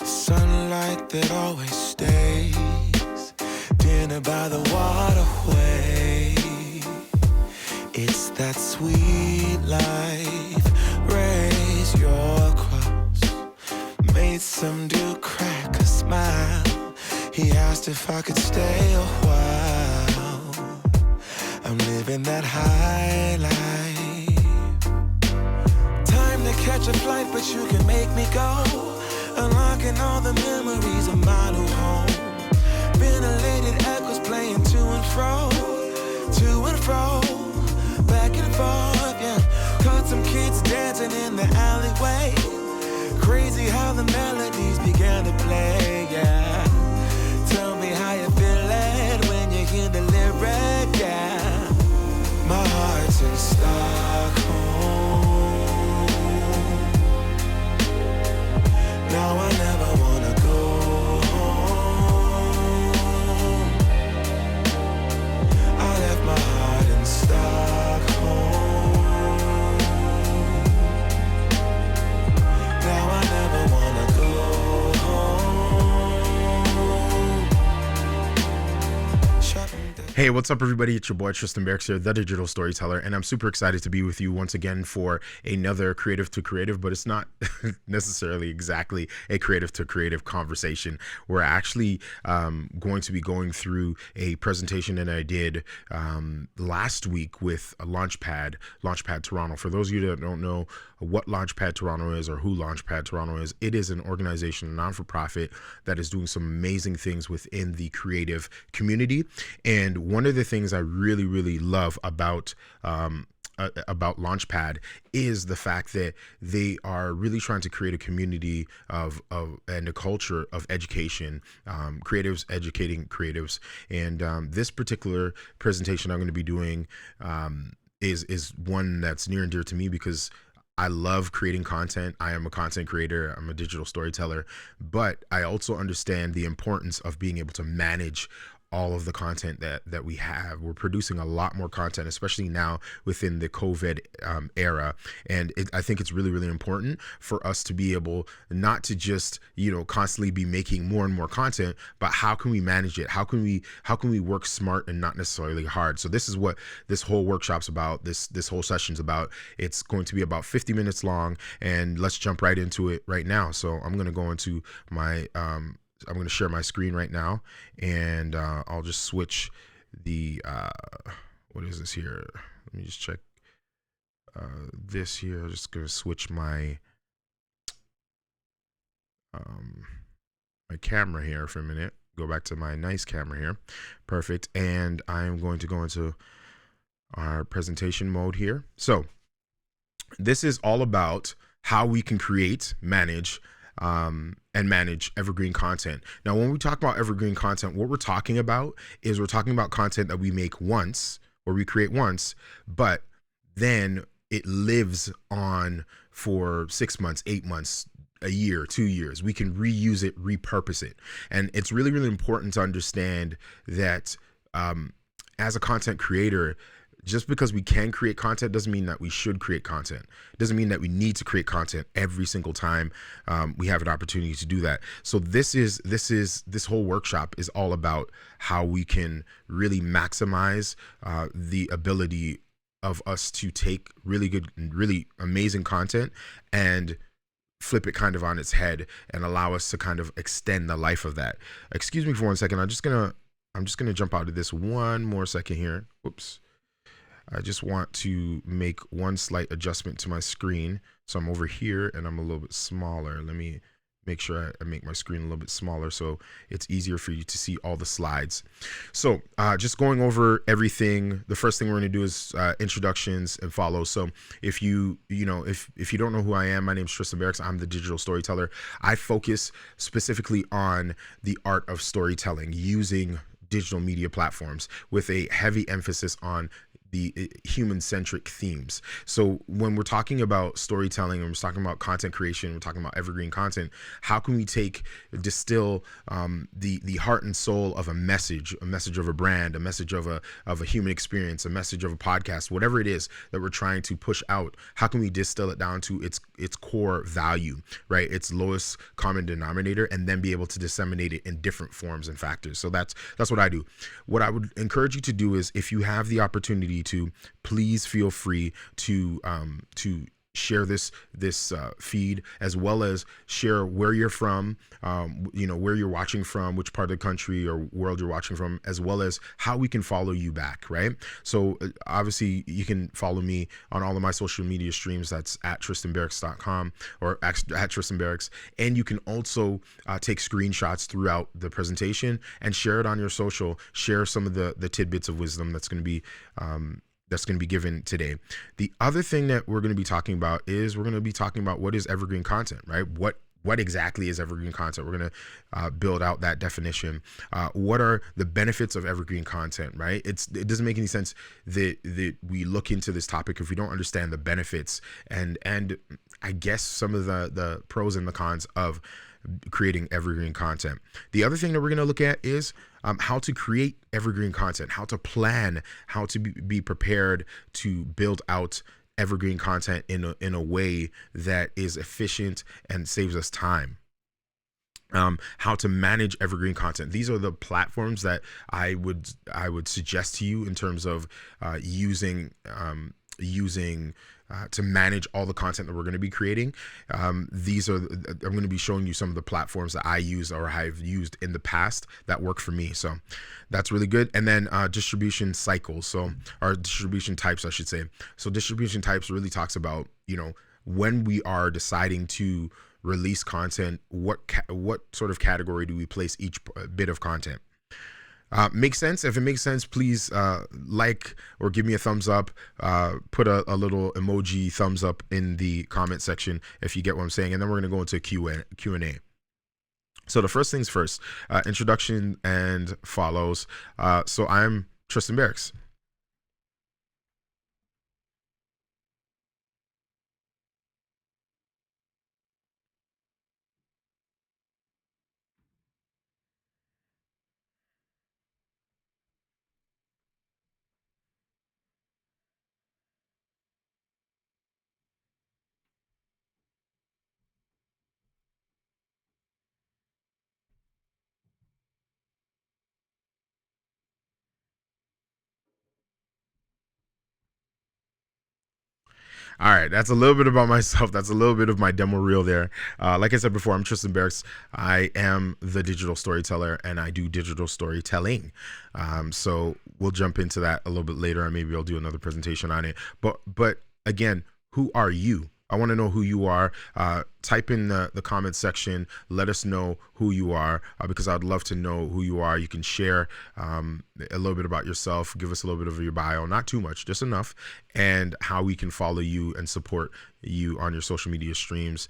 Sunlight that always stays, dinner by the waterway. It's that sweet life. Raise your cross. Made some dude crack a smile. He asked if I could stay a while. I'm living that high life. Time to catch a flight, but you can make me go. Unlocking all the memories of my new home. Ventilated echoes playing to and fro, back and forth, yeah. Caught some kids dancing in the alleyway. Crazy how the melodies began to play, yeah. Tell me how you feel it when you hear the lyric, yeah. My heart's in Stockholm. Now I never wanna go home. I left my heart in Stockholm. Now I never wanna go home. Hey, what's up, everybody? It's your boy Tristan Barrocks here, the digital storyteller, and I'm super excited to be with you once again for another creative to creative, but it's not necessarily exactly a creative to creative conversation. We're actually going to be going through a presentation that I did last week with a Launchpad Toronto. For those of you that don't know what Launchpad Toronto is or who Launchpad Toronto is, it is an organization, a non-for-profit, that is doing some amazing things within the creative community. And one of the things I really, really love about Launchpad is the fact that they are really trying to create a community of and a culture of education, creatives educating creatives. And this particular presentation I'm going to be doing is one that's near and dear to me because I love creating content. I am a content creator. I'm a digital storyteller, but I also understand the importance of being able to manage all of the content that we have. We're producing a lot more content, especially now within the COVID era. And I think it's really, really important for us to be able not to just, constantly be making more and more content, but how can we manage it? How can we work smart and not necessarily hard? So this is what this whole workshop's about. This whole session's about. It's going to be about 50 minutes long, and let's jump right into it right now. So I'm going to go into my, I'm going to share my screen right now, and I'll just switch the, what is this here? Let me just check this here. I'm just going to switch my, my camera here for a minute. Go back to my nice camera here. Perfect. And I'm going to go into our presentation mode here. So this is all about how we can create, manage evergreen content. Now, when we talk about evergreen content, what we're talking about content that we make once or we create once, but then it lives on for 6 months, 8 months, a year, 2 years. We can reuse it, repurpose it. And it's really, really important to understand that as a content creator, just because we can create content doesn't mean that we should create content. It doesn't mean that we need to create content every single time we have an opportunity to do that. So this whole workshop is all about how we can really maximize the ability of us to take really good, really amazing content and flip it kind of on its head and allow us to kind of extend the life of that. Excuse me for 1 second. I'm just gonna jump out of this 1 more second here. Oops. I just want to make one slight adjustment to my screen. So I'm over here and I'm a little bit smaller. Let me make sure I make my screen a little bit smaller so it's easier for you to see all the slides. So just going over everything, the first thing we're going to do is introductions and follow. So if you don't know who I am, my name is Tristan Barrocks. I'm the digital storyteller. I focus specifically on the art of storytelling using digital media platforms with a heavy emphasis on human-centric themes. So when we're talking about storytelling and we're talking about content creation, we're talking about evergreen content, how can we distill the heart and soul of a message of a brand, a message of a human experience, a message of a podcast, whatever it is that we're trying to push out? How can we distill it down to its core value, right? Its lowest common denominator, and then be able to disseminate it in different forms and factors. So that's what I do. What I would encourage you to do is, if you have the opportunity to, please feel free to share this feed, as well as share where you're from, where you're watching from, which part of the country or world you're watching from, as well as how we can follow you back, right? So obviously you can follow me on all of my social media streams. That's at tristanbarrocks.com or at Tristan Barrocks. And you can also take screenshots throughout the presentation and share it on your social. Share some of the tidbits of wisdom that's going to be given today. The other thing that we're going to be talking about is what is evergreen content, right? What exactly is evergreen content? We're going to build out that definition. What are the benefits of evergreen content, right? It doesn't make any sense that we look into this topic if we don't understand the benefits and I guess some of the pros and the cons of creating evergreen content. The other thing that we're going to look at is how to create evergreen content, how to plan, how to be prepared to build out evergreen content in a way that is efficient and saves us time. How to manage evergreen content. These are the platforms that I would suggest to you in terms of using to manage all the content that we're going to be creating. I'm going to be showing you some of the platforms that I use or have used in the past that work for me. So that's really good. And then distribution cycles, or distribution types, I should say. So distribution types really talks about, when we are deciding to release content, what sort of category do we place each bit of content? Makes sense? If it makes sense, please like or give me a thumbs up. Put a little emoji thumbs up in the comment section if you get what I'm saying. And then we're going to go into Q&A. So the first things first, introduction and follows. So I'm Tristan Barrocks. All right, that's a little bit about myself. That's a little bit of my demo reel there. Like I said before, I'm Tristan Barrocks. I am the digital storyteller, and I do digital storytelling. So we'll jump into that a little bit later, and maybe I'll do another presentation on it. But again, who are you? I want to know who you are. Type in the comment section. Let us know who you are, because I'd love to know who you are. You can share a little bit about yourself. Give us a little bit of your bio, not too much, just enough, and how we can follow you and support you on your social media streams.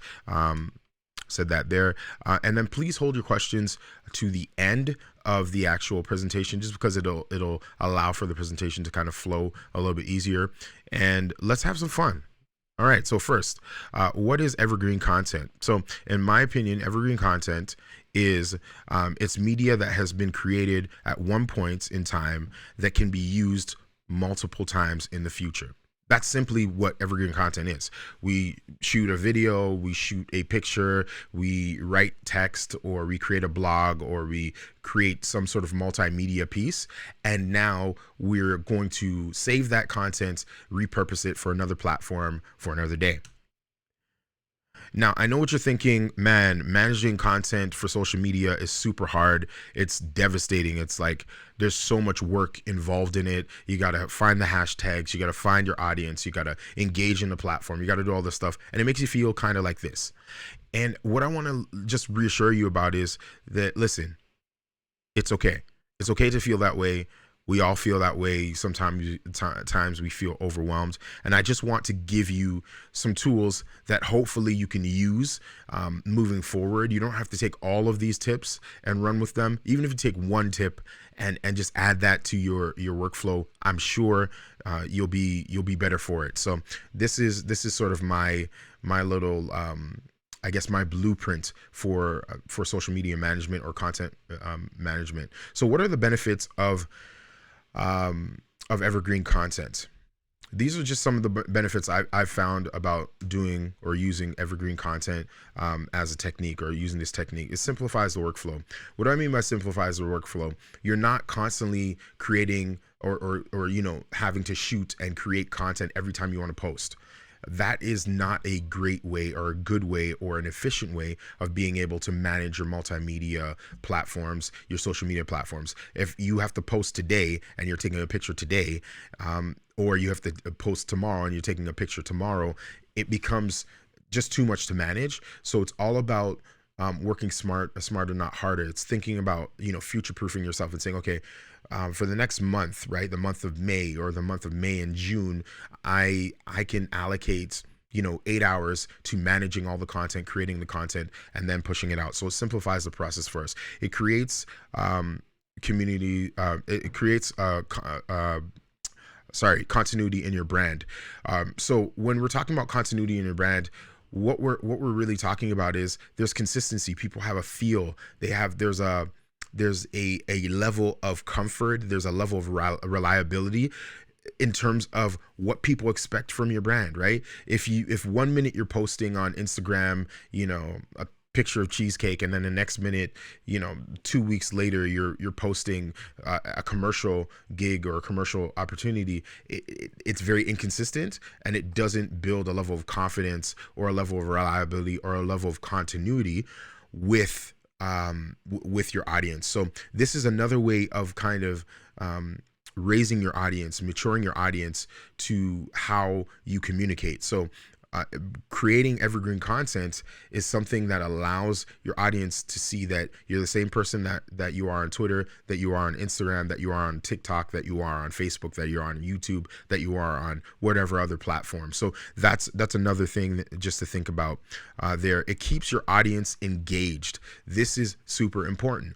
Said that there. And then please hold your questions to the end of the actual presentation, just because it'll allow for the presentation to kind of flow a little bit easier. And let's have some fun. All right, so first, what is evergreen content? So in my opinion, evergreen content is it's media that has been created at one point in time that can be used multiple times in the future. That's simply what evergreen content is. We shoot a video, we shoot a picture, we write text, or we create a blog, or we create some sort of multimedia piece. And now we're going to save that content, repurpose it for another platform for another day. Now, I know what you're thinking, man, managing content for social media is super hard. It's devastating. It's like there's so much work involved in it. You got to find the hashtags. You got to find your audience. You got to engage in the platform. You got to do all this stuff. And it makes you feel kind of like this. And what I want to just reassure you about is that, listen, it's okay. It's okay to feel that way. We all feel that way. Sometimes times we feel overwhelmed. And I just want to give you some tools that hopefully you can use moving forward. You don't have to take all of these tips and run with them. Even if you take one tip and just add that to your workflow, I'm sure you'll be better for it. So this is sort of my little I guess my blueprint for social media management or content management. So what are the benefits of evergreen content? These are just some of the benefits I've found about doing or using evergreen content as a technique, or using this technique. It simplifies the workflow. What do I mean by simplifies the workflow? You're not constantly creating or having to shoot and create content every time you want to post. That is not a great way or a good way or an efficient way of being able to manage your multimedia platforms, your social media platforms. If you have to post today and you're taking a picture today, or you have to post tomorrow and you're taking a picture tomorrow, it becomes just too much to manage. So it's all about working smarter, not harder. It's thinking about, future-proofing yourself and saying, okay, for the next month, right, the month of May or the month of May and June, I can allocate 8 hours to managing all the content, creating the content, and then pushing it out. So it simplifies the process for us. It creates community. It creates continuity in your brand. So when we're talking about continuity in your brand, what we're really talking about is there's consistency. People have a feel. There's a level of comfort. There's a level of reliability in terms of what people expect from your brand, right? If 1 minute you're posting on Instagram, a picture of cheesecake, and then the next minute, 2 weeks later, you're posting a commercial gig or a commercial opportunity, it's very inconsistent, and it doesn't build a level of confidence or a level of reliability or a level of continuity with your audience. So this is another way of kind of raising your audience, maturing your audience to how you communicate. So creating evergreen content is something that allows your audience to see that you're the same person that you are on Twitter, that you are on Instagram, that you are on TikTok, that you are on Facebook, that you're on YouTube, that you are on whatever other platform. So that's another thing just to think about there. It keeps your audience engaged. This is super important.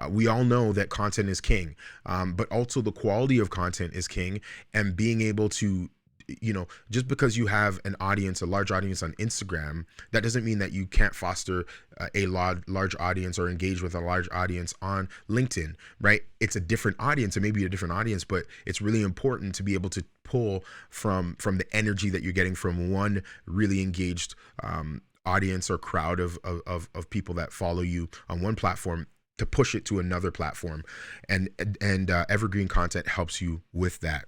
We all know that content is king, but also the quality of content is king, and being able to just because you have a large audience on Instagram, that doesn't mean that you can't foster a large audience or engage with a large audience on LinkedIn, right? It's a different audience. It may be a different audience, but it's really important to be able to pull from the energy that you're getting from one really engaged audience or crowd of people that follow you on one platform, to push it to another platform. And evergreen content helps you with that.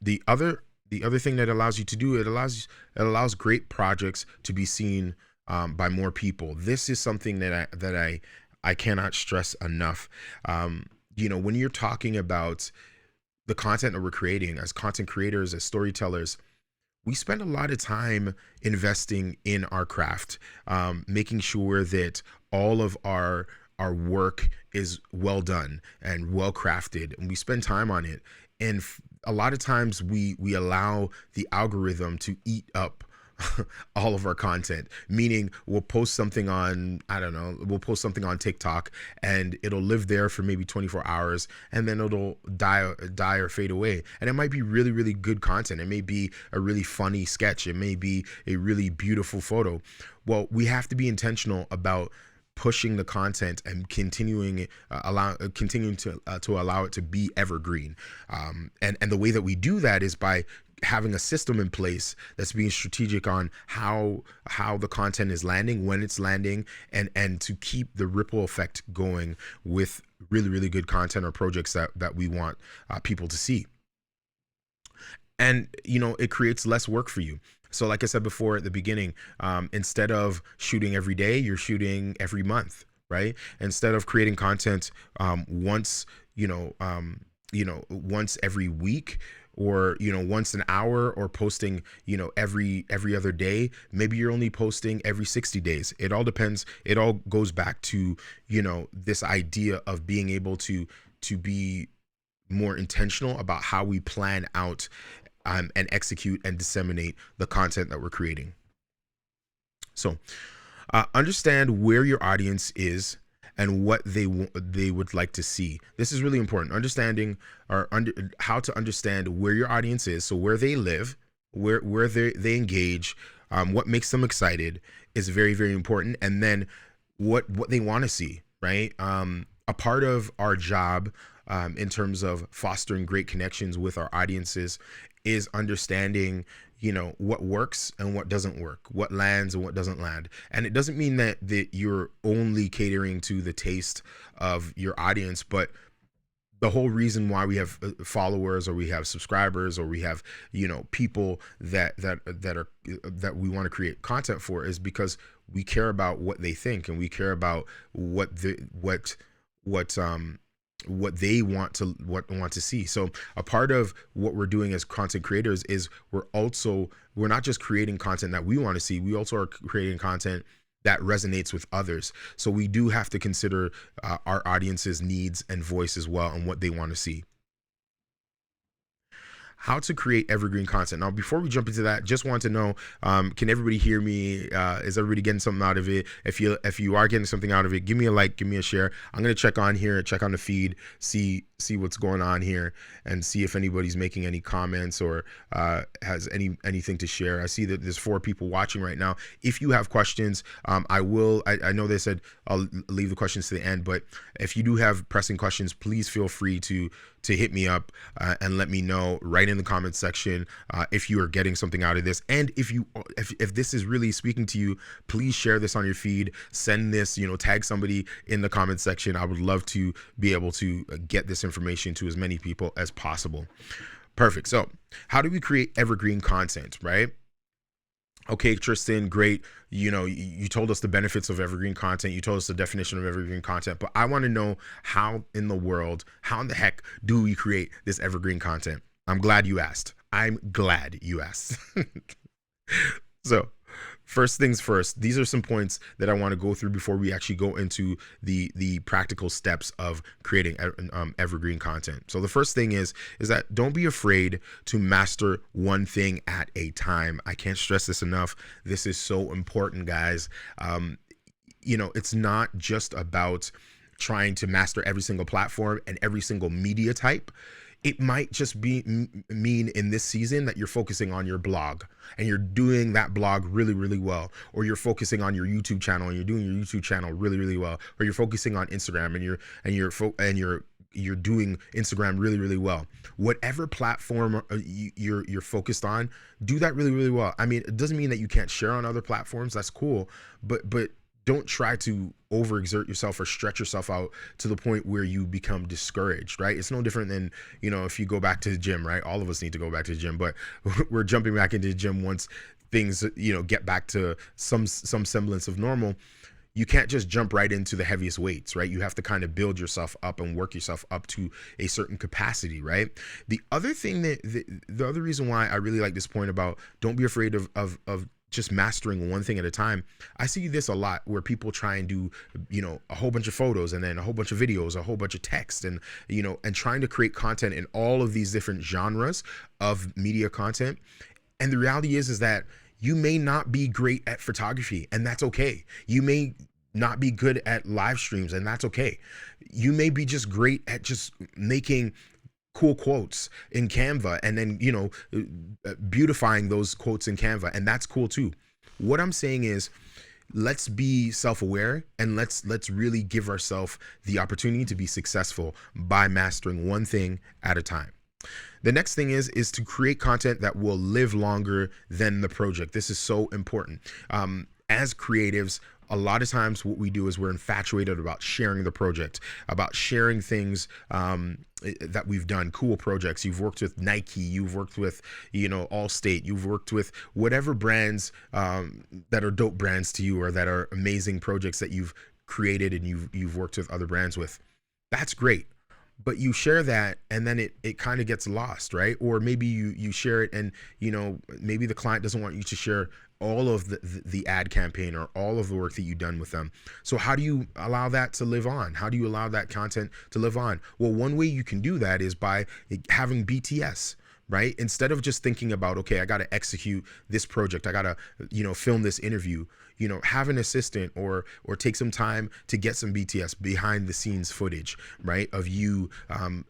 The other thing that allows you to do it allows great projects to be seen by more people. This is something that I cannot stress enough. When you're talking about the content that we're creating as content creators, as storytellers, we spend a lot of time investing in our craft, making sure that all of our work is well done and well crafted, and we spend time on it. And a lot of times we allow the algorithm to eat up all of our content, meaning we'll post something on, TikTok, and it'll live there for maybe 24 hours, and then it'll die or fade away. And it might be really, really good content. It may be a really funny sketch. It may be a really beautiful photo. Well, we have to be intentional about pushing the content and continuing to allow it to be evergreen. And the way that we do that is by having a system in place that's being strategic on how the content is landing, when it's landing, and to keep the ripple effect going with really, really good content or projects that we want people to see. And, it creates less work for you. So like I said before at the beginning, instead of shooting every day, you're shooting every month, right? Instead of creating content once every week, or once an hour, or posting every other day, maybe you're only posting every 60 days. It all depends. It all goes back to this idea of being able to to be more intentional about how we plan out and execute and disseminate the content that we're creating. So understand where your audience is and what they would like to see. This is really important. Understanding how to understand where your audience is, so where they live, where they engage, what makes them excited is very, very important. And then what they want to see, right? A part of our job in terms of fostering great connections with our audiences is understanding, what works and what doesn't work, what lands and what doesn't land. And it doesn't mean that you're only catering to the taste of your audience, but the whole reason why we have followers, or we have subscribers, or we have, people that we want to create content for, is because we care about what they think, and we care about what they want to see. So a part of what we're doing as content creators is we're not just creating content that we want to see, we also are creating content that resonates with others. So we do have to consider our audience's needs and voice as well, and what they want to see. How to create evergreen content. Now, before we jump into that, just want to know, can everybody hear me? Is everybody getting something out of it? If you are getting something out of it, give me a like, give me a share. I'm going to check on the feed, see what's going on here, and see if anybody's making any comments or has anything to share. I see that there's 4 people watching right now. If you have questions, I know they said I'll leave the questions to the end, but if you do have pressing questions, please feel free to hit me up and let me know right in the comments section if you are getting something out of this. And if this is really speaking to you, please share this on your feed, send this, tag somebody in the comments section. I would love to be able to get this information to as many people as possible. Perfect. So how do we create evergreen content, right? Okay, Tristan, great. You told us the benefits of evergreen content. You told us the definition of evergreen content, but I want to know how in the heck do we create this evergreen content? I'm glad you asked. So first things first, these are some points that I want to go through before we actually go into the practical steps of creating evergreen content. So the first thing is that don't be afraid to master one thing at a time. I can't stress this enough. This is so important, guys. It's not just about trying to master every single platform and every single media type. It might just mean in this season that you're focusing on your blog and you're doing that blog really, really well, or you're focusing on your YouTube channel and you're doing your YouTube channel really, really well, or you're focusing on Instagram and you're doing Instagram really, really well. Whatever platform you're focused on, do that really, really well. I mean, it doesn't mean that you can't share on other platforms. That's cool, but don't try to overexert yourself or stretch yourself out to the point where you become discouraged, right? It's no different than, if you go back to the gym, right? All of us need to go back to the gym, but we're jumping back into the gym once things, get back to some semblance of normal. You can't just jump right into the heaviest weights, right? You have to kind of build yourself up and work yourself up to a certain capacity, right? The other thing the other reason why I really like this point about don't be afraid of just mastering one thing at a time. I see this a lot where people try and do, a whole bunch of photos and then a whole bunch of videos, a whole bunch of text, and, and trying to create content in all of these different genres of media content. And the reality is that you may not be great at photography, and that's okay. You may not be good at live streams, and that's okay. You may be just great at just making cool quotes in Canva and then, beautifying those quotes in Canva. And that's cool too. What I'm saying is, let's be self-aware and let's really give ourselves the opportunity to be successful by mastering one thing at a time. The next thing is to create content that will live longer than the project. This is so important. As creatives, a lot of times what we do is we're infatuated about sharing the project, about sharing things that we've done, cool projects. You've worked with Nike, you've worked with, Allstate, you've worked with whatever brands that are dope brands to you or that are amazing projects that you've created and you've worked with other brands with. That's great. but you share that and then it kind of gets lost, right? Or maybe you share it and maybe the client doesn't want you to share all of the ad campaign or all of the work that you've done with them. So how do you allow that to live on? How do you allow that content to live on? Well, one way you can do that is by having BTS, right? Instead of just thinking about, okay, I got to execute this project, I got to, film this interview, have an assistant or take some time to get some BTS, behind the scenes footage, right? Of you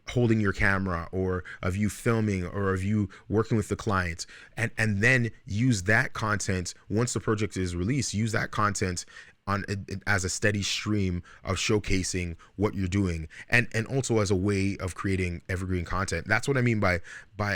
holding your camera, or of you filming, or of you working with the clients, and then use that content once the project is released, use that content on as a steady stream of showcasing what you're doing, and also as a way of creating evergreen content. That's what I mean by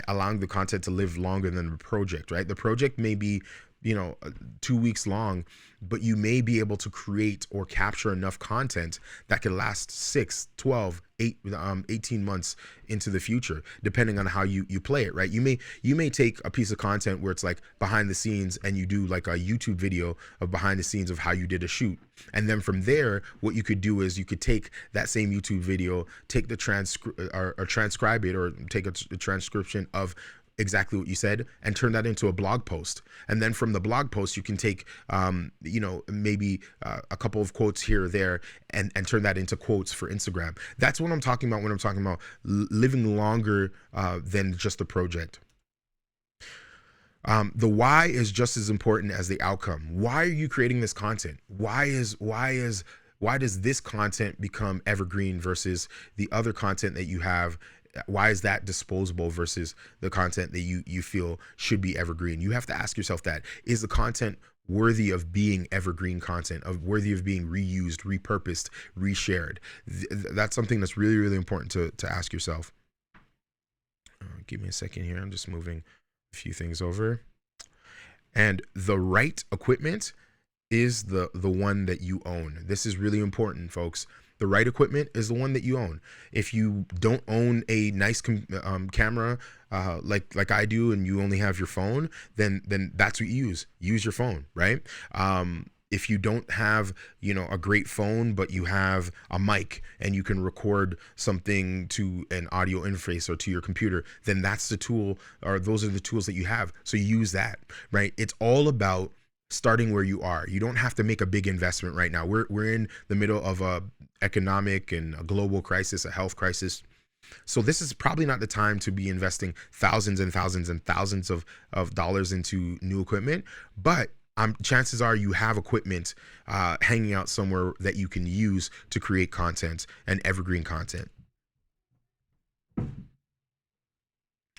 allowing the content to live longer than the project, right? The project may be 2 weeks long, but you may be able to create or capture enough content that can last 6, 12, 18 months into the future, depending on how you play it, right? You may take a piece of content where it's like behind the scenes, and you do like a YouTube video of behind the scenes of how you did a shoot. And then from there, what you could do is you could take that same YouTube video, take the transcribe it, or take a transcription of exactly what you said, and turn that into a blog post. And then from the blog post, you can take, maybe a couple of quotes here or there, and turn that into quotes for Instagram. That's what I'm talking about when I'm talking about living longer than just a project. The why is just as important as the outcome. Why are you creating this content? Why does this content become evergreen versus the other content that you have? Why is that disposable versus the content that you feel should be evergreen? You have to ask yourself that. Is the content worthy of being evergreen content, worthy of being reused, repurposed, reshared? That's something that's really, really important to ask yourself. Give me a second here. I'm just moving a few things over. And the right equipment is the one that you own. This is really important, folks. The right equipment is the one that you own. If you don't own a nice camera like I do, and you only have your phone, then that's what you use. Use your phone, right? If you don't have a great phone, but you have a mic and you can record something to an audio interface or to your computer, then that's the tool, or those are the tools that you have. So use that, right? It's all about starting where you are. You don't have to make a big investment right now. We're in the middle of a economic and a global crisis, a health crisis. So this is probably not the time to be investing thousands and thousands and thousands of dollars into new equipment. But chances are you have equipment hanging out somewhere that you can use to create content and evergreen content.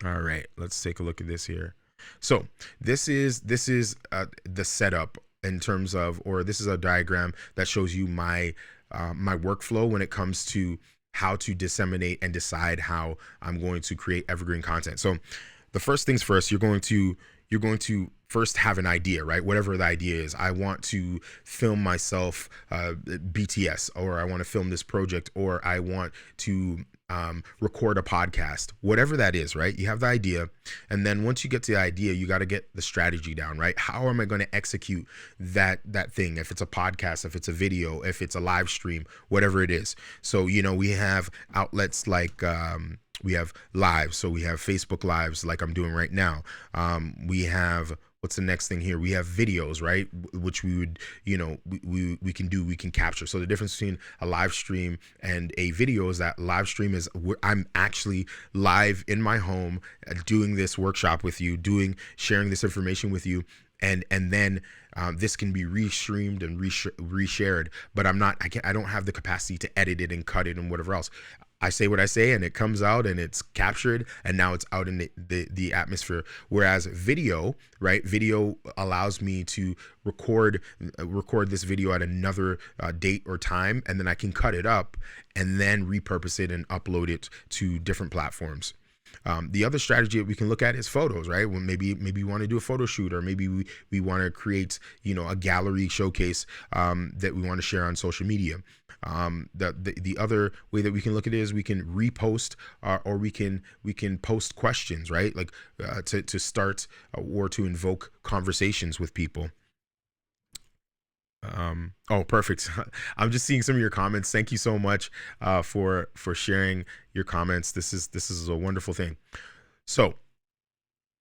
All right, let's take a look at this here. So this is the setup in terms of, or this is a diagram that shows you my workflow when it comes to how to disseminate and decide how I'm going to create evergreen content. So the first things first, you're going to first have an idea, right? Whatever the idea is. I want to film myself BTS, or I want to film this project, or I want to record a podcast, whatever that is, right? You have the idea. And then once you get to the idea, you got to get the strategy down, right? How am I going to execute that thing? If it's a podcast, if it's a video, if it's a live stream, whatever it is. So, we have outlets like, we have lives. So we have Facebook lives like I'm doing right now. We have, what's the next thing here? We have videos, right? Which we would, we can capture. So the difference between a live stream and a video is that live stream is I'm actually live in my home doing this workshop with you, sharing this information with you. And then this can be restreamed and reshared, but I don't have the capacity to edit it and cut it and whatever else. I say what I say and it comes out and it's captured and now it's out in the atmosphere. Whereas video, right? Video allows me to record this video at another date or time, and then I can cut it up and then repurpose it and upload it to different platforms. The other strategy that we can look at is photos, right? When maybe we want to do a photo shoot, or maybe we want to create, a gallery showcase that we want to share on social media. The other way that we can look at it is we can repost or we can post questions, right? Like to start or to invoke conversations with people. Oh, perfect. I'm just seeing some of your comments. Thank you so much for sharing your comments. This is a wonderful thing. So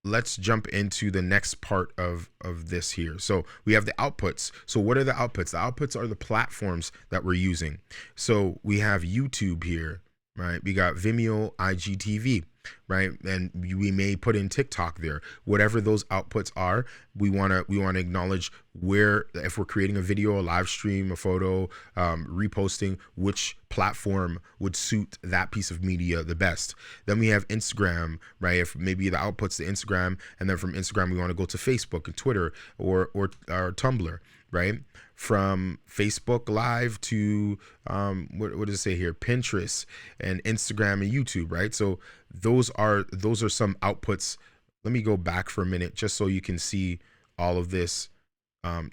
let's jump into the next part of this here. So we have the outputs. So what are the outputs? The outputs are the platforms that we're using. So we have YouTube here, right? We got Vimeo, IGTV, right? And we may put in TikTok there. Whatever those outputs are, we want to acknowledge where, if we're creating a video, a live stream, a photo, reposting, which platform would suit that piece of media the best. Then we have Instagram, right? If maybe the outputs to Instagram, and then from Instagram we want to go to Facebook and Twitter or Tumblr, right? From Facebook Live to what does it say here? Pinterest and Instagram and YouTube, right? So those are some outputs. Let me go back for a minute just so you can see all of this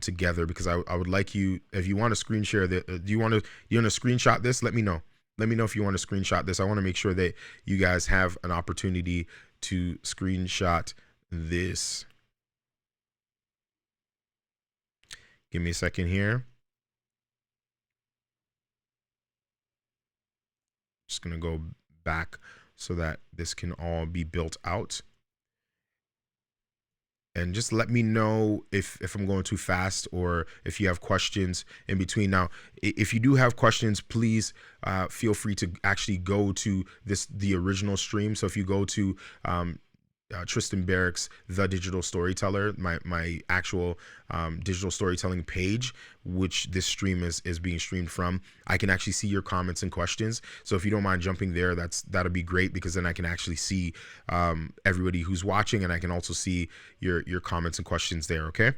together, because I would like you, if you want to screen share that, do you want to screenshot this? Let me know. Let me know if you want to screenshot this. I want to make sure that you guys have an opportunity to screenshot this. Give me a second here. Just going to go back so that this can all be built out. And just let me know if I'm going too fast, or if you have questions in between. Now, if you do have questions, please feel free to actually go to the original stream. So if you go to Tristan Barrocks, the digital storyteller, my actual digital storytelling page, which this stream is being streamed from, I can actually see your comments and questions. So if you don't mind jumping there, that'll be great, because then I can actually see everybody who's watching, and I can also see your comments and questions there. Okay,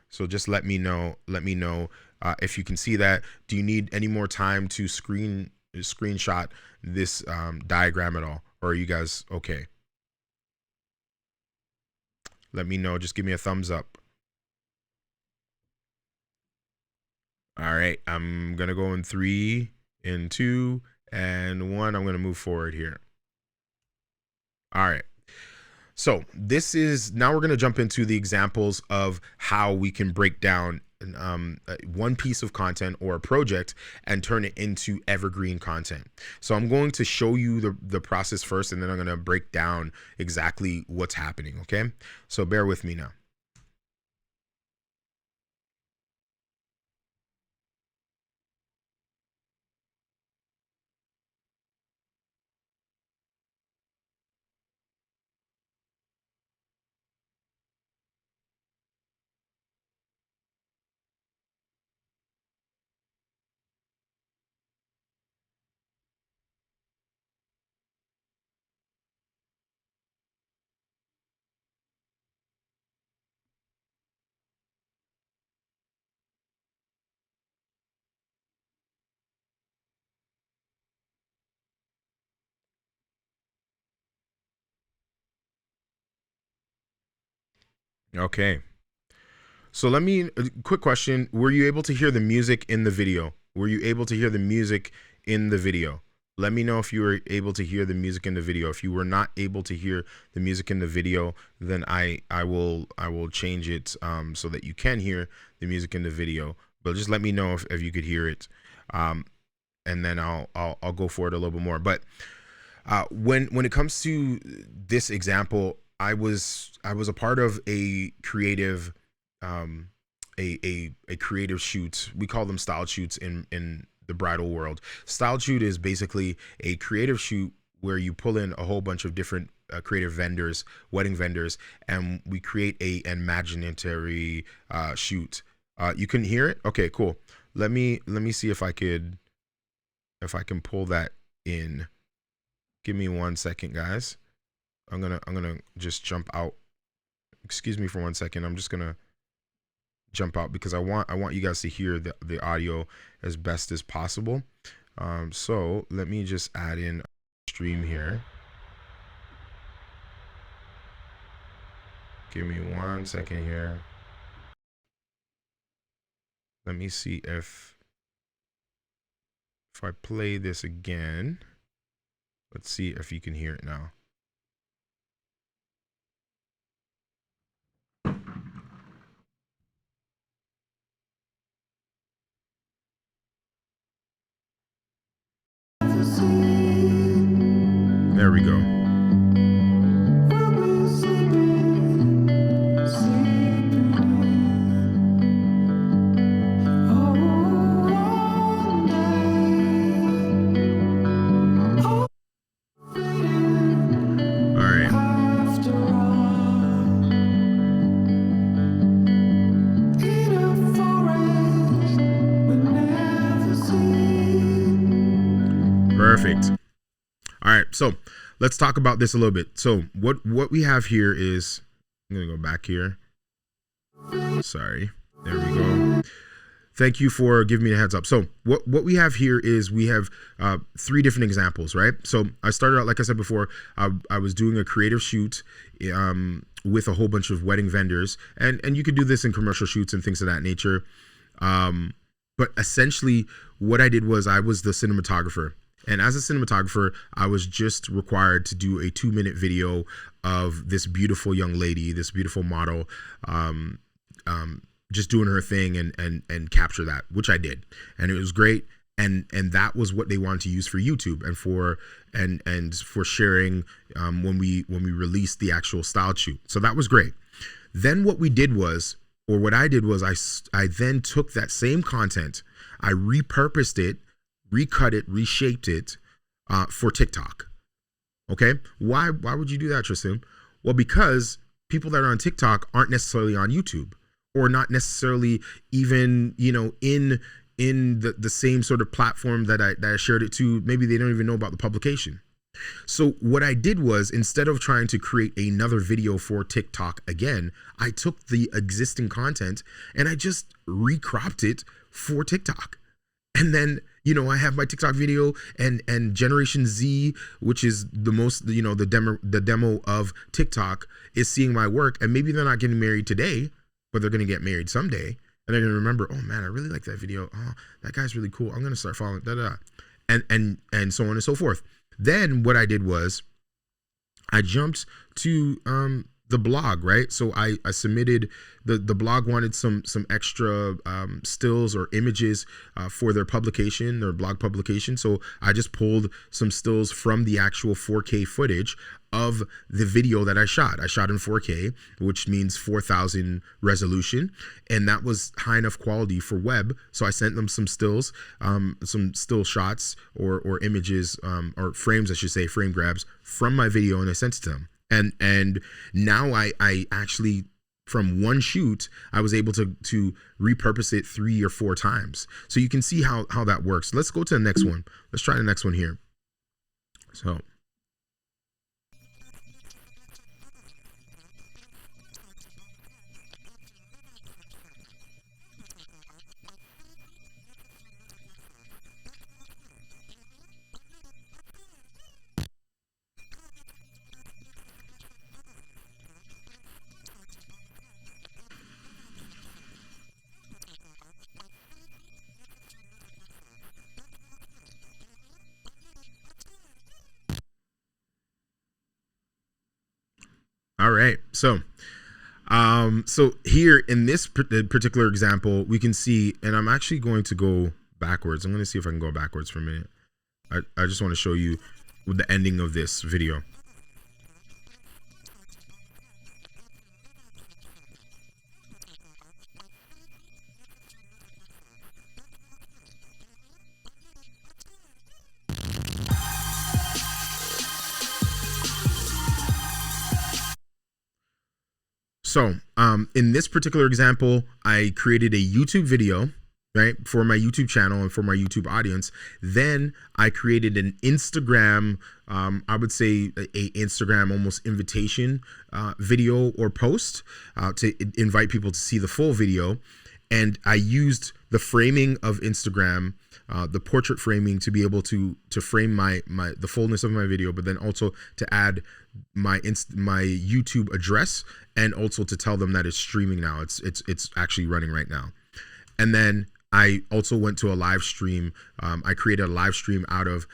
so just let me know if you can see that. Do you need any more time to screenshot this diagram at all, or are you guys okay? Let me know. Just give me a thumbs up. All right. I'm going to go in 3, in 2, and 1. I'm going to move forward here. All right. So now we're going to jump into the examples of how we can break down one piece of content or a project and turn it into evergreen content. So I'm going to show you the process first, and then I'm going to break down exactly what's happening. Okay, so bear with me now. Okay. So quick question. Were you able to hear the music in the video? Were you able to hear the music in the video? Let me know if you were able to hear the music in the video. If you were not able to hear the music in the video, then I will change it so that you can hear the music in the video. But just let me know if you could hear it, and then I'll go for it a little bit more. But when it comes to this example, I was a part of a creative a creative shoot. We call them style shoots in the bridal world. Style shoot is basically a creative shoot where you pull in a whole bunch of different creative vendors, wedding vendors, and we create an imaginary shoot. You can hear it? Okay, cool. Let me see if I can pull that in. Give me 1 second, guys. I'm gonna just jump out. Excuse me for 1 second. I'm just gonna jump out because I want you guys to hear the audio as best as possible. So let me just add in a stream here. Give me 1 second here. Let me see if I play this again. Let's see if you can hear it now. There we go. Perfect. All right, so let's talk about this a little bit. So what we have here is, I'm gonna go back here. Sorry, there we go. Thank you for giving me a heads up. So what we have here is we have 3 different examples, right? So I started out, like I said before, I was doing a creative shoot with a whole bunch of wedding vendors, and you could do this in commercial shoots and things of that nature. But essentially what I did was I was the cinematographer. And as a cinematographer, I was just required to do a 2-minute video of this beautiful young lady, this beautiful model, just doing her thing and capture that, which I did. And it was great. And that was what they wanted to use for YouTube and for sharing when we released the actual style shoot. So that was great. Then what I did was I then took that same content, I repurposed it, recut it, reshaped it for TikTok. Okay. Why would you do that, Tristan? Well, because people that are on TikTok aren't necessarily on YouTube, or not necessarily even, in the same sort of platform that I shared it to. Maybe they don't even know about the publication. So what I did was, instead of trying to create another video for TikTok again, I took the existing content and I just recropped it for TikTok. And then, I have my TikTok video and Generation Z, which is the most, the demo of TikTok, is seeing my work. And maybe they're not getting married today, but they're going to get married someday. And they're going to remember, oh man, I really like that video. Oh, that guy's really cool. I'm going to start following, and so on and so forth. Then what I did was I jumped to the blog, right? So I submitted, the blog wanted some extra stills or images for their publication, their blog publication. So I just pulled some stills from the actual 4K footage of the video that I shot. I shot in 4K, which means 4,000 resolution, and that was high enough quality for web. So I sent them some stills, some still shots or images, or frames, I should say, frame grabs from my video, and I sent it to them. And now I actually, from one shoot, I was able to repurpose it 3 or 4 times. So you can see how that works. Let's go to the next one. Let's try the next one here. So. All right, so here in this particular example, we can see, and I'm actually going to go backwards. I'm going to see if I can go backwards for a minute. I just want to show you with the ending of this video. So in this particular example, I created a YouTube video, right, for my YouTube channel and for my YouTube audience. Then I created an Instagram, I would say a Instagram almost invitation video or post to invite people to see the full video. And I used the framing of Instagram, the portrait framing, to be able to frame the fullness of my video, but then also to add my YouTube address, and also to tell them that it's streaming now. It's actually running right now. And then I also went to a live stream. I created a live stream out of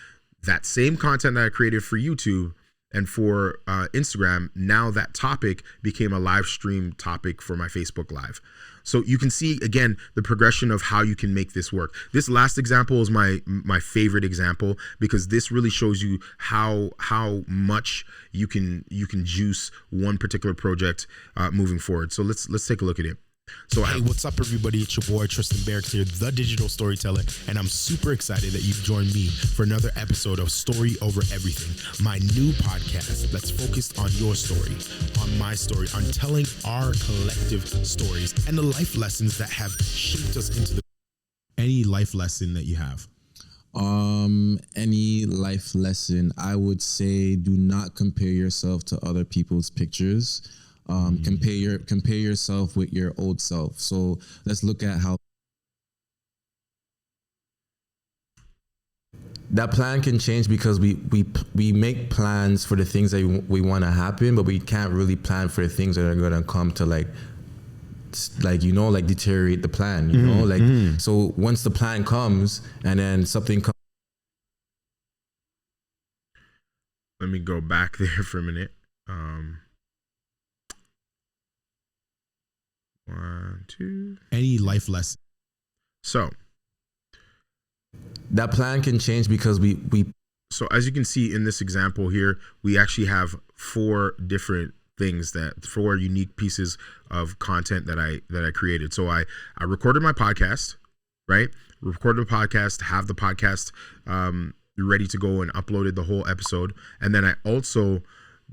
that same content that I created for YouTube, And for Instagram, now that topic became a live stream topic for my Facebook Live. So you can see, again, the progression of how you can make this work. This last example is my favorite example, because this really shows you how much you can juice one particular project moving forward. So let's take a look at it. So hey, what's up, everybody? It's your boy Tristan Barrocks here, the digital storyteller, and I'm super excited that you've joined me for another episode of Story Over Everything, my new podcast that's focused on your story, on my story, on telling our collective stories and the life lessons that have shaped us into the. Any life lesson that you have? Any life lesson, I would say do not compare yourself to other people's pictures. Compare yourself with your old self. So let's look at how that plan can change, because we make plans for the things that we want to happen, but we can't really plan for the things that are going to come to like deteriorate the plan, So once the plan comes and then something comes. Let me go back there for a minute. 1, 2. Any life lesson? So that plan can change because we. So as you can see in this example here, we actually have 4 different things, 4 unique pieces of content that I created. So I recorded my podcast, right? Recorded the podcast, have the podcast ready to go, and uploaded the whole episode. And then I also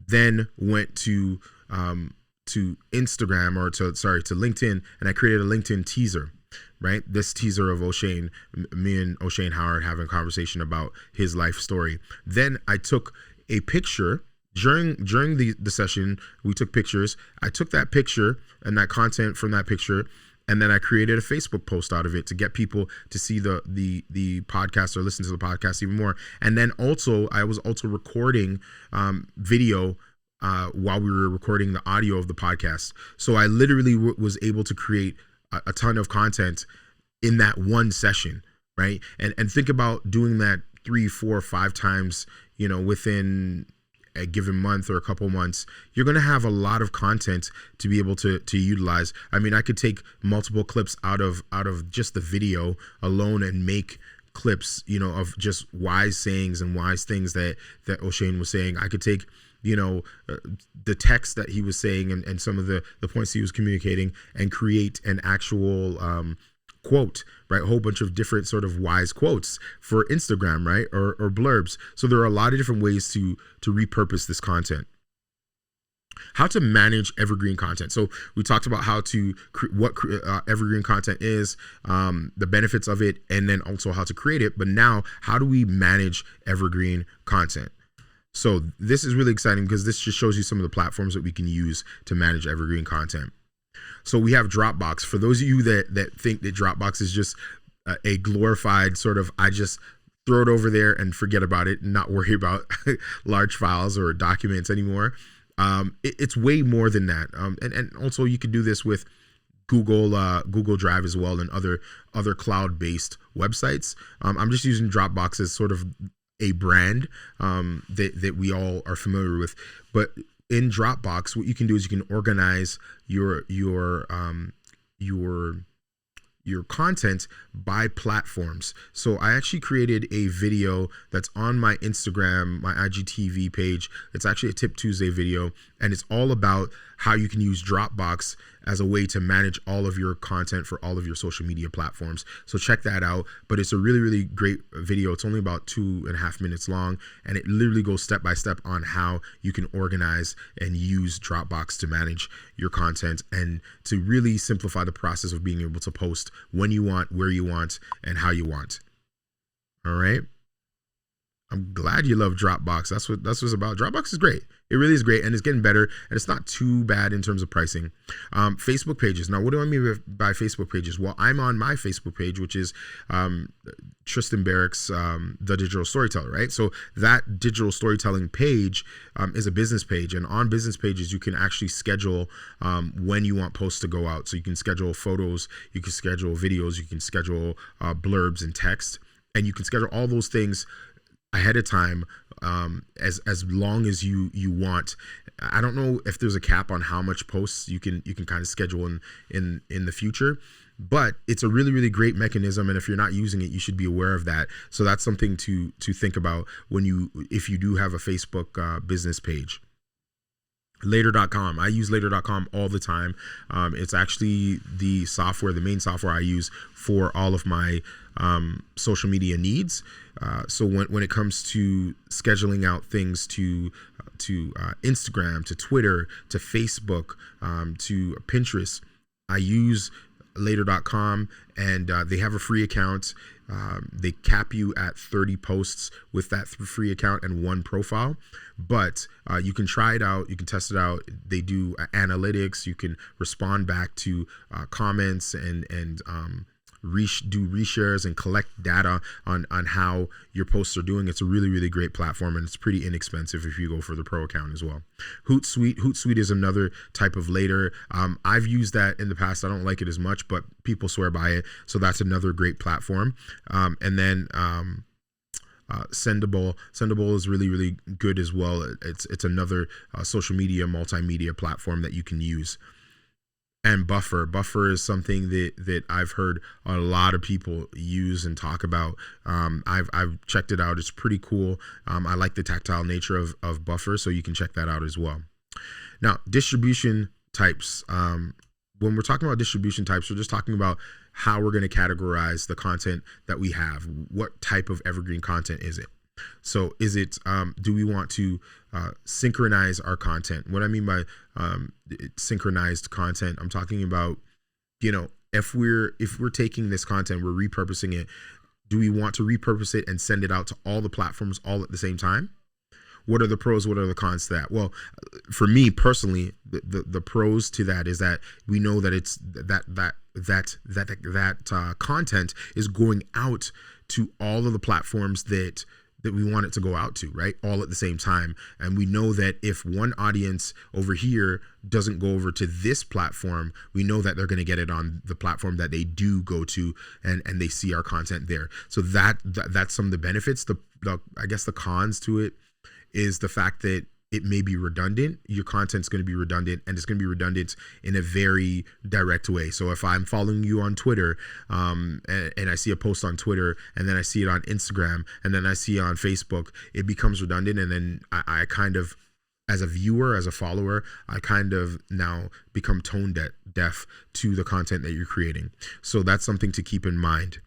then went to Instagram, or to LinkedIn, and I created a LinkedIn teaser, right? This teaser of O'Shane, me and O'Shane Howard having a conversation about his life story. Then I took a picture during the session. We took pictures. I took that picture and that content from that picture, and then I created a Facebook post out of it to get people to see the podcast or listen to the podcast even more. And then also I was also recording video while we were recording the audio of the podcast. So I literally was able to create a ton of content in that one session, right? And think about doing that 3, 4, 5 times, within a given month or a couple months. You're going to have a lot of content to be able to utilize. I mean, I could take multiple clips out of just the video alone and make clips, of just wise sayings and wise things that O'Shane was saying. I could take the text that he was saying and some of the points he was communicating, and create an actual quote, right? A whole bunch of different sort of wise quotes for Instagram, right? Or blurbs. So there are a lot of different ways to repurpose this content. How to manage evergreen content. So we talked about how to what evergreen content is, the benefits of it, and then also how to create it. But now, how do we manage evergreen content? So this is really exciting, because this just shows you some of the platforms that we can use to manage evergreen content. So we have Dropbox. For those of you that think that Dropbox is just a glorified sort of, I just throw it over there and forget about it and not worry about large files or documents anymore. It's way more than that. And also you can do this with Google Drive as well, and other cloud-based websites. I'm just using Dropbox as sort of a brand that we all are familiar with. But in Dropbox, what you can do is you can organize your content by platforms. So I actually created a video that's on my Instagram, my IGTV page. It's actually a Tip Tuesday video, and it's all about how you can use Dropbox as a way to manage all of your content for all of your social media platforms. So check that out. But it's a really, really great video. It's only about 2.5 minutes long, and it literally goes step by step on how you can organize and use Dropbox to manage your content, and to really simplify the process of being able to post when you want, where you want, and how you want. All right. I'm glad you love Dropbox. That's what it's about. Dropbox is great. It really is great, and it's getting better, and it's not too bad in terms of pricing. Facebook pages. Now, what do I mean by Facebook pages? Well, I'm on my Facebook page, which is Tristan Barrocks, the digital storyteller, right? So that digital storytelling page is a business page, and on business pages, you can actually schedule when you want posts to go out. So you can schedule photos, you can schedule videos, you can schedule blurbs and text, and you can schedule all those things ahead of time as long as you want. I don't know if there's a cap on how much posts you can kind of schedule in the future, but it's a really, really great mechanism. And if you're not using it, you should be aware of that. So that's something to think about if you do have a Facebook business page. Later.com. I use Later.com all the time. It's actually the main software I use for all of my social media needs. So when it comes to scheduling out things to Instagram, to Twitter, to Facebook, to Pinterest, I use Later.com, and they have a free account. They cap you at 30 posts with that free account and one profile, but you can try it out. You can test it out. They do analytics. You can respond back to comments and do reshares and collect data on how your posts are doing. It's a really, really great platform, and it's pretty inexpensive if you go for the pro account as well. Hootsuite is another type of Later. I've used that in the past. I don't like it as much, but people swear by it, so that's another great platform. And then Sendable is really, really good as well. It's another social media multimedia platform that you can use. And Buffer is something that I've heard a lot of people use and talk about. I've checked it out. It's pretty cool. I like the tactile nature of Buffer, so you can check that out as well. Now, distribution types. When we're talking about distribution types, we're just talking about how we're going to categorize the content that we have. What type of evergreen content is it? So is it, do we want to synchronize our content? What I mean by synchronized content, I'm talking about, if we're taking this content, we're repurposing it, do we want to repurpose it and send it out to all the platforms all at the same time? What are the pros? What are the cons to that? Well, for me personally, the pros to that is that we know that it's that content is going out to all of the platforms that we want it to go out to, right? All at the same time. And we know that if one audience over here doesn't go over to this platform, we know that they're going to get it on the platform that they do go to, and they see our content there. So that's some of the benefits. I guess the cons to it is the fact that it may be redundant. Your content's going to be redundant, and it's going to be redundant in a very direct way. So if I'm following you on Twitter, and I see a post on Twitter, and then I see it on Instagram, and then I see it on Facebook, it becomes redundant. And then I kind of, as a viewer, as a follower, I kind of now become tone deaf to the content that you're creating. So that's something to keep in mind.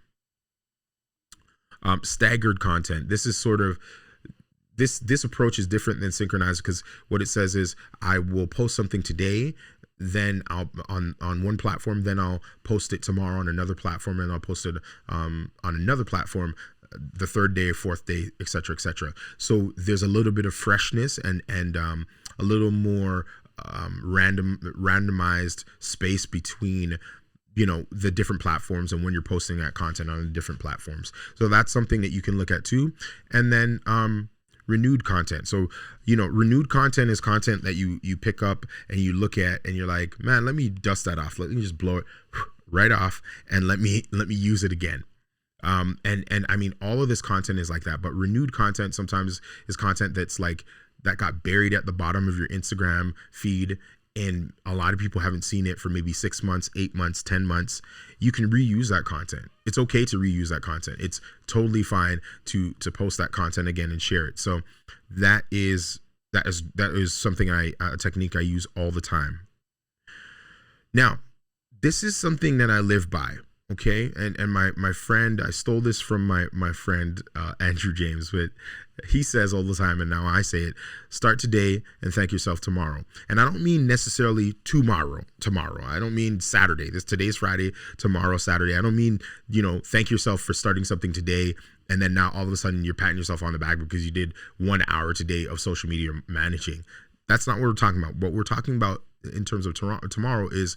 Staggered content. This is sort of, This approach is different than synchronized, because what it says is I will post something today, then I'll on one platform, then I'll post it tomorrow on another platform, and I'll post it on another platform the third day, fourth day, etc., etc. So there's a little bit of freshness and a little more randomized space between the different platforms and when you're posting that content on the different platforms. So that's something that you can look at too. And then renewed content. So, renewed content is content that you pick up and you look at and you're like, man, let me dust that off. Let me just blow it right off and let me use it again. And I mean, all of this content is like that, but renewed content sometimes is content that's like, that got buried at the bottom of your Instagram feed, and a lot of people haven't seen it for maybe 6 months, 8 months, 10 months. You can reuse that content. It's okay to reuse that content. It's totally fine to post that content again and share it. So that is something a technique I use all the time. Now, this is something that I live by. Okay. And my friend, I stole this from my friend, Andrew James, but he says all the time, and now I say it: start today and thank yourself tomorrow. And I don't mean necessarily tomorrow. I don't mean Saturday. Today's Friday, tomorrow, Saturday. I don't mean, thank yourself for starting something today, and then now all of a sudden you're patting yourself on the back because you did 1 hour today of social media managing. That's not what we're talking about. What we're talking about in terms of tomorrow is,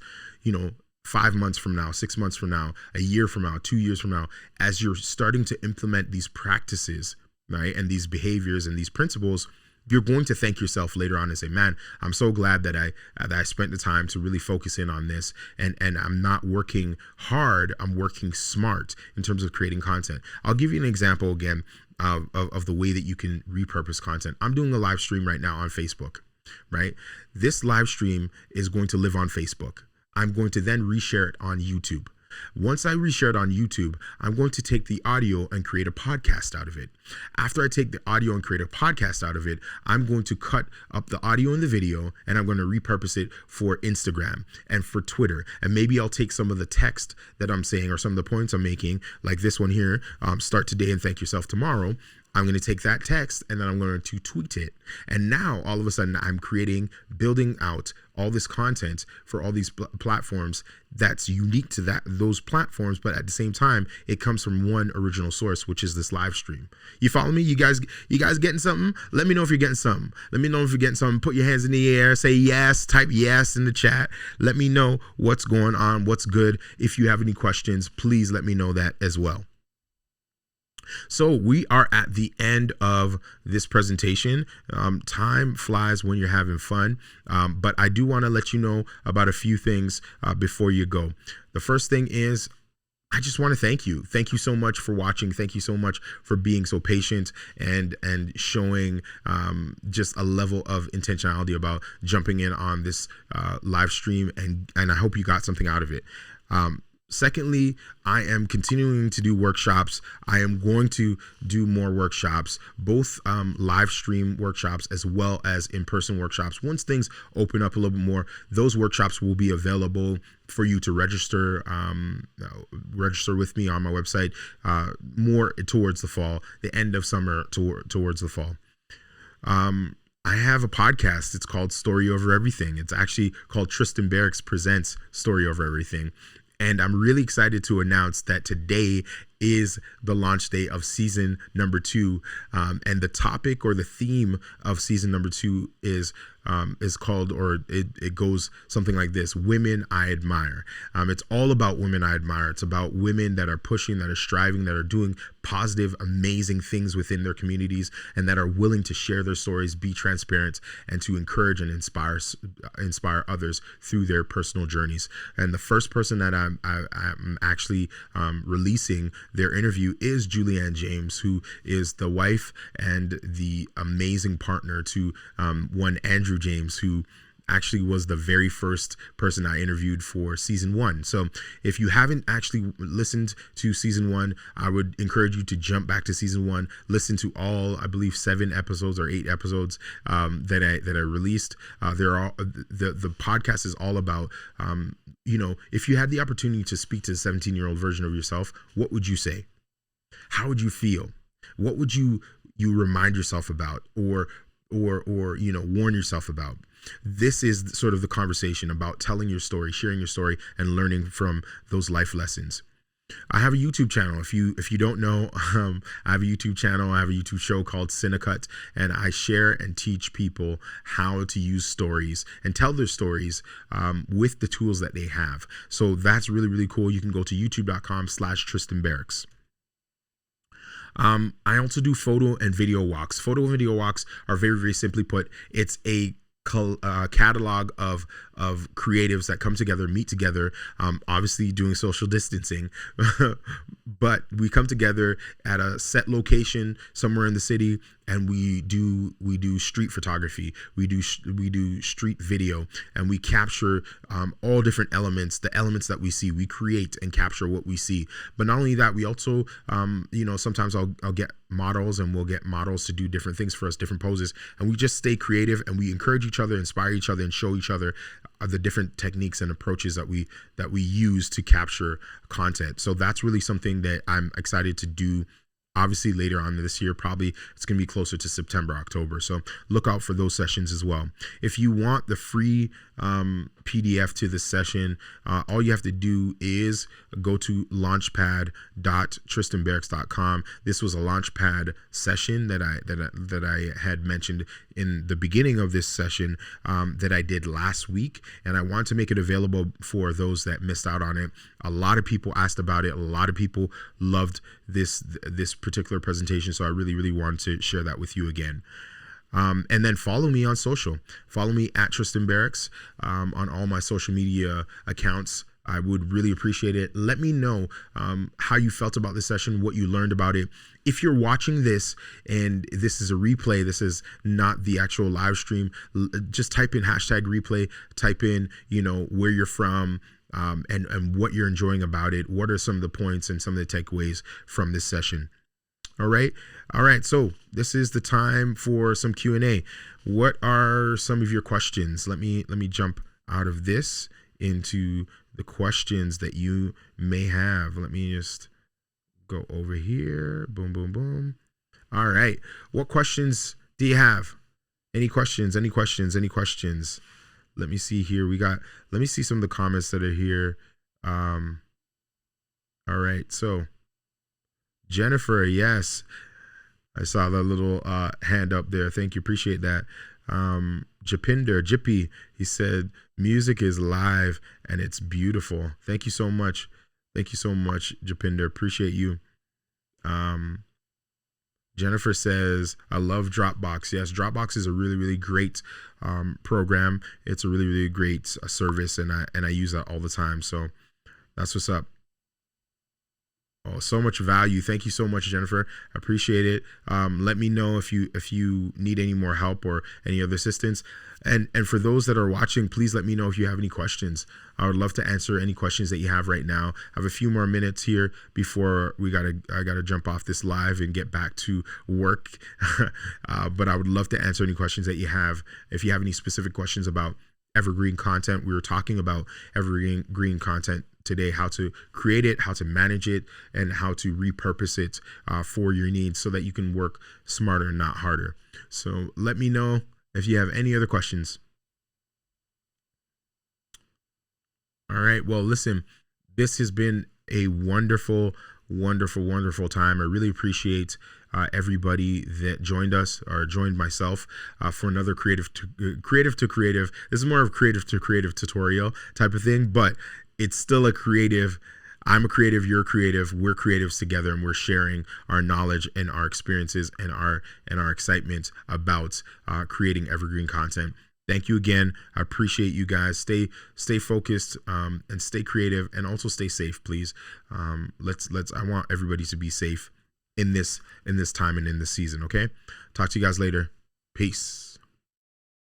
5 months from now, 6 months from now, a year from now, 2 years from now, as you're starting to implement these practices, right, and these behaviors and these principles, you're going to thank yourself later on and say, man, I'm so glad that I spent the time to really focus in on this, and I'm not working hard, I'm working smart in terms of creating content. I'll give you an example again of the way that you can repurpose content. I'm doing a live stream right now on Facebook, right? This live stream is going to live on Facebook. I'm going to then reshare it on YouTube. Once I reshare it on YouTube, I'm going to take the audio and create a podcast out of it. After I take the audio and create a podcast out of it, I'm going to cut up the audio and the video, and I'm going to repurpose it for Instagram and for Twitter. And maybe I'll take some of the text that I'm saying or some of the points I'm making, like this one here, start today and thank yourself tomorrow. I'm going to take that text and then I'm going to tweet it. And now all of a sudden I'm building out all this content for all these platforms that's unique to those platforms. But at the same time, it comes from one original source, which is this live stream. You follow me? You guys getting something? Let me know if you're getting something. Let me know if you're getting something. Put your hands in the air, say yes, type yes in the chat. Let me know what's going on, what's good. If you have any questions, please let me know that as well. So we are at the end of this presentation. Time flies when you're having fun, but I do want to let you know about a few things before you go. The first thing is, I just want to thank you. Thank you so much for watching. Thank you so much for being so patient and showing just a level of intentionality about jumping in on this live stream, and I hope you got something out of it. Secondly, I am continuing to do workshops. I am going to do more workshops, both live stream workshops as well as in-person workshops. Once things open up a little bit more, those workshops will be available for you to register with me on my website more towards the fall, the end of summer towards the fall. I have a podcast. It's called Story Over Everything. It's actually called Tristan Barrocks Presents Story Over Everything. And I'm really excited to announce that today is the launch day of season number 2. And the topic or the theme of season number 2 is called, or it goes something like this: Women I Admire. It's all about women I admire. It's about women that are pushing, that are striving, that are doing positive, amazing things within their communities, and that are willing to share their stories, be transparent, and to encourage and inspire others through their personal journeys. And the first person that I'm actually releasing their interview is Julianne James, who is the wife and the amazing partner to one Andrew James, who actually was the very first person I interviewed for season 1. So if you haven't actually listened to season 1, I would encourage you to jump back to season 1, listen to all, I believe, 7 episodes or 8 episodes that I released. The podcast is all about, if you had the opportunity to speak to the 17-year-old version of yourself, what would you say? How would you feel? What would you remind yourself about, or warn yourself about? This is sort of the conversation about telling your story, sharing your story, and learning from those life lessons. I have a YouTube channel. If you don't know, I have a YouTube channel. I have a YouTube show called Cinecut, and I share and teach people how to use stories and tell their stories with the tools that they have. So that's really, really cool. You can go to youtube.com/Tristan Barrocks. I also do photo and video walks. Photo and video walks are very, very simply put, it's a catalog of creatives that come together, meet together, obviously doing social distancing, but we come together at a set location somewhere in the city, and we do street photography, we do street video, and we capture all different elements, the elements that we see. We create and capture what we see. But not only that, we also sometimes I'll get models, and we'll get models to do different things for us, different poses, and we just stay creative, and we encourage each other, inspire each other, and show each other the different techniques and approaches that we use to capture content. So that's really something that I'm excited to do. Obviously later on this year, probably it's going to be closer to September, October. So look out for those sessions as well. If you want the free PDF to this session, all you have to do is go to launchpad.tristanbarrocks.com. This was a Launchpad session that I had mentioned in the beginning of this session that I did last week, and I want to make it available for those that missed out on it. A lot of people asked about it. A lot of people loved this particular presentation, so I really, really want to share that with you again. And then follow me on social. Follow me at Tristan Barrocks on all my social media accounts. I would really appreciate it. Let me know how you felt about this session, what you learned about it. If you're watching this and this is a replay, this is not the actual live stream, just type in hashtag replay, type in, where you're from, and what you're enjoying about it. What are some of the points and some of the takeaways from this session? All right. So this is the time for some Q&A. What are some of your questions? Let me jump out of this into the questions that you may have. Let me just go over here. Boom, boom, boom. All right. What questions do you have? Any questions? Let me see here. Let me see some of the comments that are here. All right. So Jennifer, yes. I saw the little hand up there. Thank you. Appreciate that. Jippy, he said, music is live and it's beautiful. Thank you so much. Japinder. Appreciate you. Jennifer says, I love Dropbox. Yes, Dropbox is a really, really great program. It's a really, really great service, and I use that all the time. So that's what's up. Oh, so much value. Thank you so much, Jennifer. I appreciate it. Let me know if you need any more help or any other assistance. And for those that are watching, please let me know if you have any questions. I would love to answer any questions that you have right now. I have a few more minutes here before I gotta jump off this live and get back to work. But I would love to answer any questions that you have. If you have any specific questions about Evergreen content, we were talking about Evergreen content today, how to create it, how to manage it, and how to repurpose it for your needs so that you can work smarter and not harder. So let me know if you have any other questions. All right. Well, listen, this has been a wonderful, wonderful, wonderful time. I really appreciate everybody that joined us or joined myself for another creative to creative. This is more of creative to creative tutorial type of thing, but it's still a creative. I'm a creative, you're creative, we're creatives together, and we're sharing our knowledge and our experiences and our excitement about creating evergreen content. Thank you again. I appreciate you guys. Stay focused and stay creative, and also stay safe, please. I want everybody to be safe in this time and in this season. Okay. Talk to you guys later. Peace.